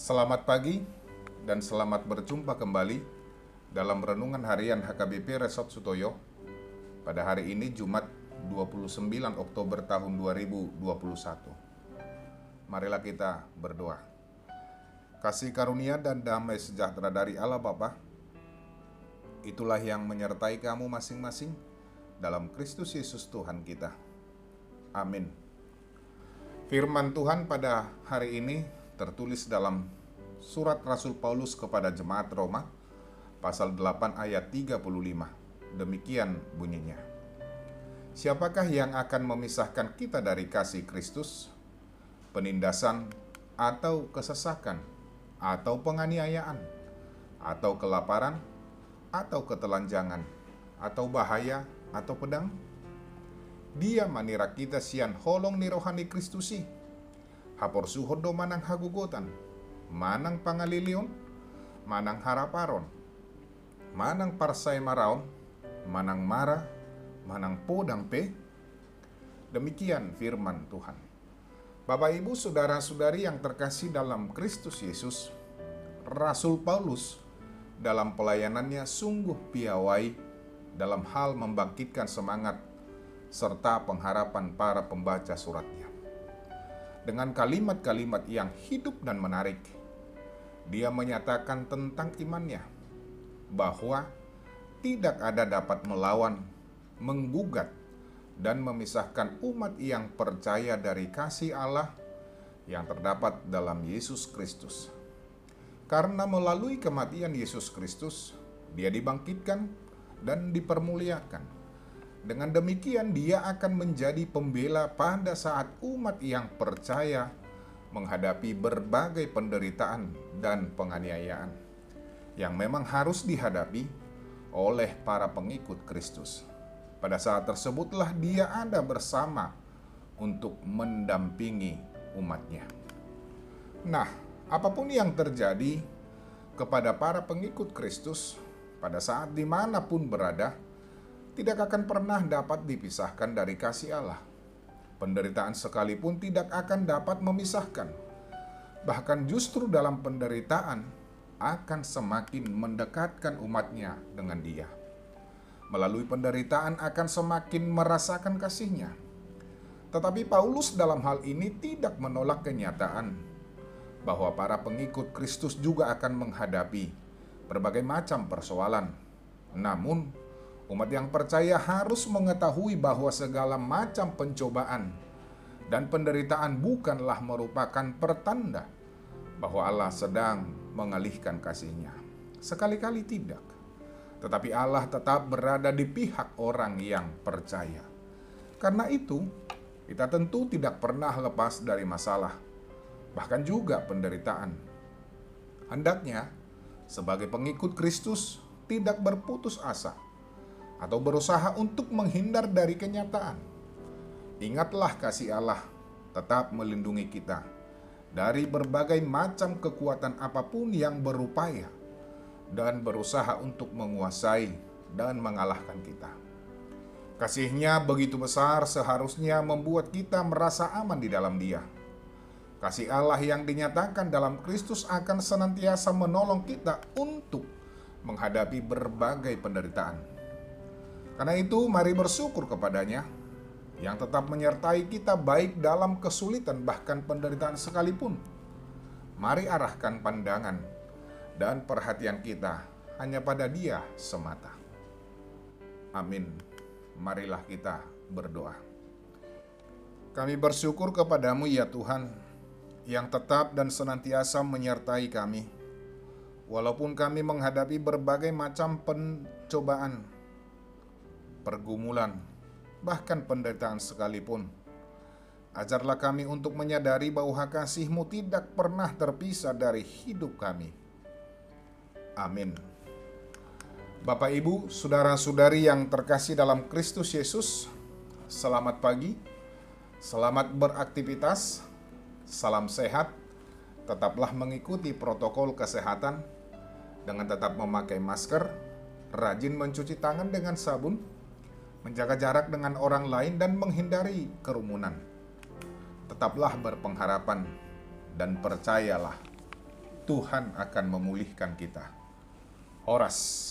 Selamat pagi dan selamat berjumpa kembali dalam Renungan Harian HKBP Resort Sutoyo pada hari ini Jumat 29 Oktober tahun 2021. Marilah kita berdoa. Kasih karunia dan damai sejahtera dari Allah Bapa, itulah yang menyertai kamu masing-masing dalam Kristus Yesus Tuhan kita. Amin. Firman Tuhan pada hari ini tertulis dalam surat Rasul Paulus kepada jemaat Roma, pasal 8 ayat 35. Demikian bunyinya. Siapakah yang akan memisahkan kita dari kasih Kristus? Penindasan atau kesesakan, atau penganiayaan, atau kelaparan, atau ketelanjangan, atau bahaya, atau pedang? Dia manira kita sian holong ni rohani Kristusi. Hapor suhodo manang hagugotan, manang pangalilion, manang haraparon, manang parsay maraon, manang mara, manang podang pe. Demikian firman Tuhan. Bapak Ibu saudara-saudari yang terkasih dalam Kristus Yesus, Rasul Paulus dalam pelayanannya sungguh piawai dalam hal membangkitkan semangat serta pengharapan para pembaca suratnya. Dengan kalimat-kalimat yang hidup dan menarik, dia menyatakan tentang imannya, bahwa tidak ada dapat melawan, menggugat, dan memisahkan umat yang percaya dari kasih Allah yang terdapat dalam Yesus Kristus. Karena melalui kematian Yesus Kristus, dia dibangkitkan dan dipermuliakan. Dengan demikian dia akan menjadi pembela pada saat umat yang percaya menghadapi berbagai penderitaan dan penganiayaan yang memang harus dihadapi oleh para pengikut Kristus. Pada saat tersebutlah dia ada bersama untuk mendampingi umatnya. Nah, apapun yang terjadi kepada para pengikut Kristus pada saat dimanapun berada, tidak akan pernah dapat dipisahkan dari kasih Allah. Penderitaan sekalipun tidak akan dapat memisahkan. Bahkan justru dalam penderitaan akan semakin mendekatkan umatnya dengan Dia. Melalui penderitaan akan semakin merasakan kasih-Nya. Tetapi Paulus dalam hal ini tidak menolak kenyataan bahwa para pengikut Kristus juga akan menghadapi berbagai macam persoalan. Namun, umat yang percaya harus mengetahui bahwa segala macam pencobaan dan penderitaan bukanlah merupakan pertanda bahwa Allah sedang mengalihkan kasih-Nya. Sekali-kali tidak. Tetapi Allah tetap berada di pihak orang yang percaya. Karena itu, kita tentu tidak pernah lepas dari masalah, bahkan juga penderitaan. Hendaknya, sebagai pengikut Kristus, tidak berputus asa atau berusaha untuk menghindar dari kenyataan. Ingatlah kasih Allah tetap melindungi kita dari berbagai macam kekuatan apapun yang berupaya dan berusaha untuk menguasai dan mengalahkan kita. Kasih-Nya begitu besar seharusnya membuat kita merasa aman di dalam Dia. Kasih Allah yang dinyatakan dalam Kristus akan senantiasa menolong kita untuk menghadapi berbagai penderitaan. Karena itu, mari bersyukur kepada-Nya yang tetap menyertai kita baik dalam kesulitan bahkan penderitaan sekalipun. Mari arahkan pandangan dan perhatian kita hanya pada Dia semata. Amin. Marilah kita berdoa. Kami bersyukur kepada-Mu ya Tuhan, yang tetap dan senantiasa menyertai kami, walaupun kami menghadapi berbagai macam pencobaan, pergumulan, bahkan penderitaan sekalipun. Ajarlah kami untuk menyadari bahwa kasih-Mu tidak pernah terpisah dari hidup kami. Amin. Bapak, Ibu, saudara-saudari yang terkasih dalam Kristus Yesus, selamat pagi, selamat beraktivitas, salam sehat, tetaplah mengikuti protokol kesehatan dengan tetap memakai masker, rajin mencuci tangan dengan sabun, menjaga jarak dengan orang lain dan menghindari kerumunan. Tetaplah berpengharapan dan percayalah Tuhan akan memulihkan kita. Horas